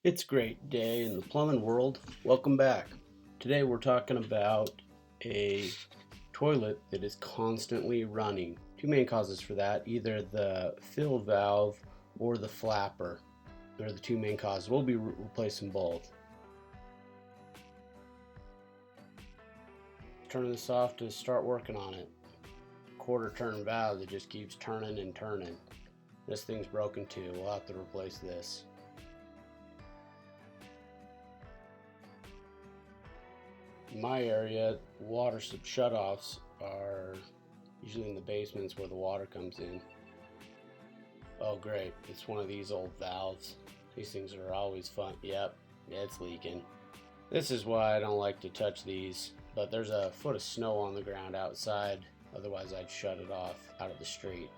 It's a great day in the plumbing world. Welcome back. Today we're talking about a toilet that is constantly running. Two main causes for that, either the fill valve or the flapper. They're the two main causes. We'll be replacing both. Turning this off to start working on it. Quarter turn valve that just keeps turning and turning. This thing's broken too. We'll have to replace this. In my area, water shutoffs are usually in the basements where the water comes in. Oh great, it's one of these old valves. These things are always fun. Yep, it's leaking. This is why I don't like to touch these, but there's a foot of snow on the ground outside. Otherwise I'd shut it off out of the street.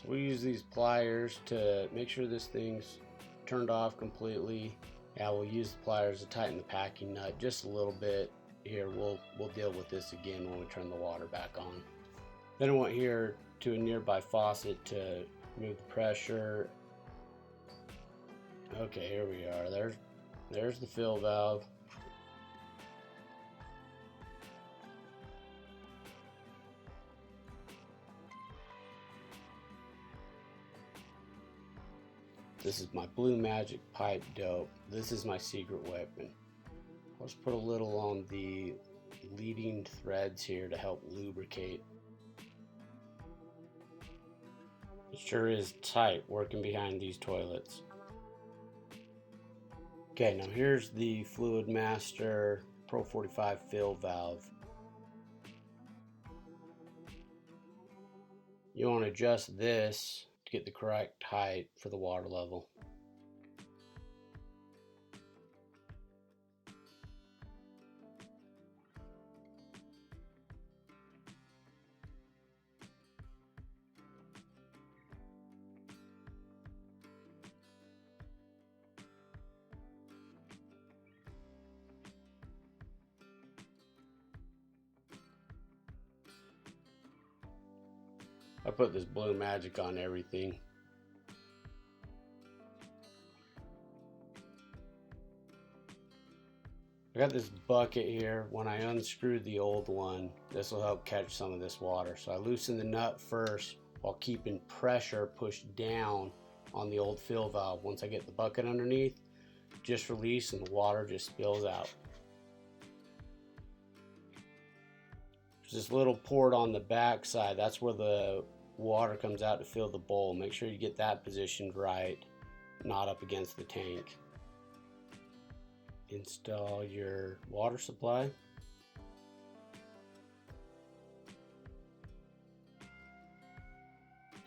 So we use these pliers to make sure this thing's turned off completely. Yeah, we'll use the pliers to tighten the packing nut just a little bit. Here, we'll deal with this again when we turn the water back on. Then I went here to a nearby faucet to remove the pressure. Okay, here we are. There's the fill valve. This is my blue magic pipe dope. This is my secret weapon. I'll just put a little on the leading threads here to help lubricate. It sure is tight working behind these toilets. Okay, now here's the Fluid Master Pro 45 fill valve. You want to adjust this to get the correct height for the water level. I put this blue magic on everything. I got this bucket here. When I unscrewed the old one, this will help catch some of this water. So I loosen the nut first while keeping pressure pushed down on the old fill valve. Once I get the bucket underneath, just release and the water just spills out. There's this little port on the back side. That's where the water comes out to fill the bowl. Make sure you get that positioned right, not up against the tank. Install your water supply.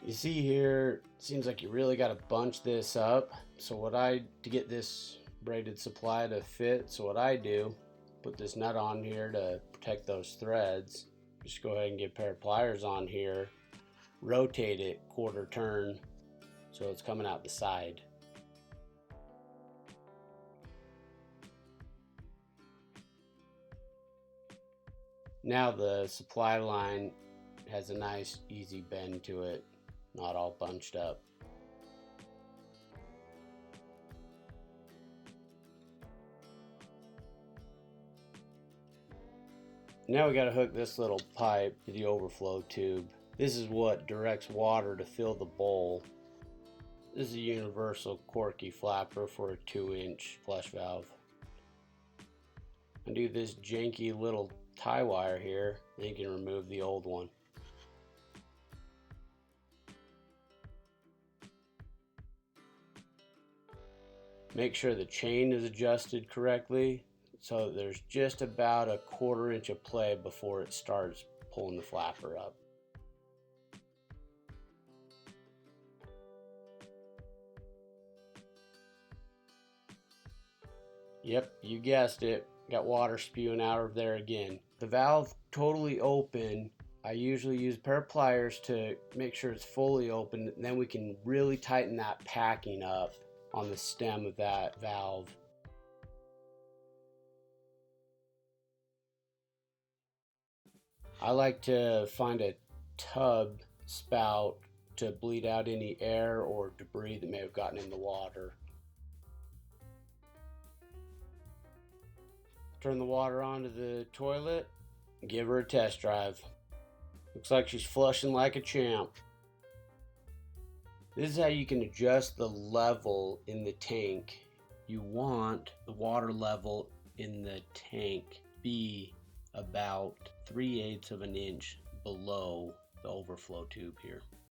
You see here, seems like you really got to bunch this up. So to get this braided supply to fit, so what I do, put this nut on here to protect those threads. Just go ahead and get a pair of pliers on here, rotate it quarter turn so it's coming out the side. Now the supply line has a nice easy bend to it, not all bunched up. Now we got to hook this little pipe to the overflow tube. This is what directs water to fill the bowl. This is a universal corky flapper for a 2-inch flush valve. Undo this janky little tie wire here, then you can remove the old one. Make sure the chain is adjusted correctly so there's just about a 1/4 inch of play before it starts pulling the flapper up. Yep, you guessed it. Got water spewing out of there again. The valve totally open. I usually use a pair of pliers to make sure it's fully open, and then we can really tighten that packing up on the stem of that valve. I like to find a tub spout to bleed out any air or debris that may have gotten in the water. Turn the water onto the toilet and give her a test drive. Looks like she's flushing like a champ. This is how you can adjust the level in the tank. You want the water level in the tank be about 3/8 of an inch below the overflow tube here.